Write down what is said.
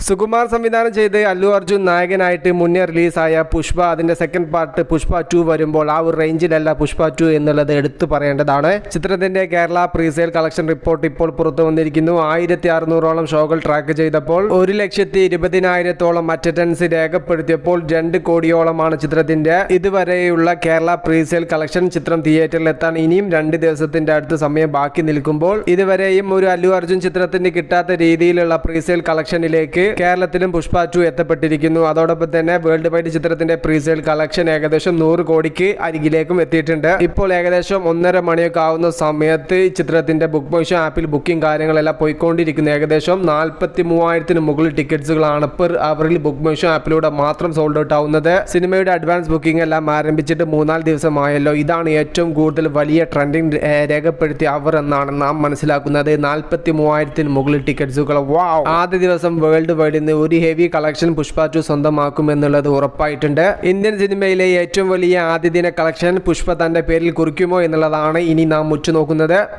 സുകുമാർ സംവിധാനം ചെയ്ത് അല്ലു അർജുൻ നായകനായിട്ട് മുന്നേ റിലീസായ പുഷ്പ അതിന്റെ സെക്കൻഡ് പാർട്ട് പുഷ്പ 2 വരുമ്പോൾ ആ ഒരു റേഞ്ചിലല്ല പുഷ്പ 2 എന്നുള്ളത് എടുത്തു പറയേണ്ടതാണ്. ചിത്രത്തിന്റെ കേരള പ്രീസെയിൽ കളക്ഷൻ റിപ്പോർട്ട് ഇപ്പോൾ പുറത്തു വന്നിരിക്കുന്നു. 1600ഓളം ഷോകൾ ട്രാക്ക് ചെയ്തപ്പോൾ 1,20,000ഓളം അറ്റൻഡൻസ് രേഖപ്പെടുത്തിയപ്പോൾ 2 കോടിയോളമാണ് ചിത്രത്തിന്റെ ഇതുവരെയുള്ള കേരള പ്രീസെയിൽ കളക്ഷൻ. ചിത്രം തിയേറ്ററിൽ എത്താൻ ഇനിയും 2 ദിവസത്തിന്റെ അടുത്ത് സമയം ബാക്കി നിൽക്കുമ്പോൾ ഇതുവരെയും ഒരു അല്ലു അർജുൻ ചിത്രത്തിന് കിട്ടാത്ത രീതിയിലുള്ള പ്രീസെയിൽ കളക്ഷനിലേക്ക് കേരളത്തിലും പുഷ്പ 2 എത്തപ്പെട്ടിരിക്കുന്നു. അതോടൊപ്പം തന്നെ വേൾഡ് വൈഡ് ചിത്രത്തിന്റെ പ്രീസെയിൽ കളക്ഷൻ ഏകദേശം 100 കോടിക്ക് അരികിലേക്കും എത്തിയിട്ടുണ്ട്. ഇപ്പോൾ ഏകദേശം 1:30 മണിയൊക്കെ ആവുന്ന സമയത്ത് ചിത്രത്തിന്റെ ബുക്ക് മൈ ഷോ ആപ്പിൽ ബുക്കിംഗ് കാര്യങ്ങളെല്ലാം പോയിക്കൊണ്ടിരിക്കുന്നു. ഏകദേശം 43,000 മുകളിൽ ടിക്കറ്റ്സുകളാണ് പെർ അവറിൽ ബുക്ക് മൈ ഷോ ആപ്പിലൂടെ മാത്രം സോൾഡ് ഔട്ട് ആവുന്നത്. സിനിമയുടെ അഡ്വാൻസ് ബുക്കിംഗ് എല്ലാം ആരംഭിച്ചിട്ട് 3-4 ദിവസമായല്ലോ. ഇതാണ് ഏറ്റവും കൂടുതൽ വലിയ ട്രെൻഡിങ് രേഖപ്പെടുത്തിയ അവർ എന്നാണ് നാം മനസ്സിലാക്കുന്നത്. 43,000 മുകളിൽ ടിക്കറ്റ്സുകൾ. വാവ്! ആദ്യ ദിവസം വേൾഡ് വൈഡിൽ നിന്ന് ഒരു ഹെവി കളക്ഷൻ പുഷ്പ 2 സ്വന്തമാക്കും എന്നുള്ളത് ഉറപ്പായിട്ടുണ്ട്. ഇന്ത്യൻ സിനിമയിലെ ഏറ്റവും വലിയ ആദ്യ ദിന കളക്ഷൻ പുഷ്പ തന്റെ പേരിൽ കുറിക്കുമോ എന്നുള്ളതാണ് ഇനി നാം ഉറ്റുനോക്കുന്നത്.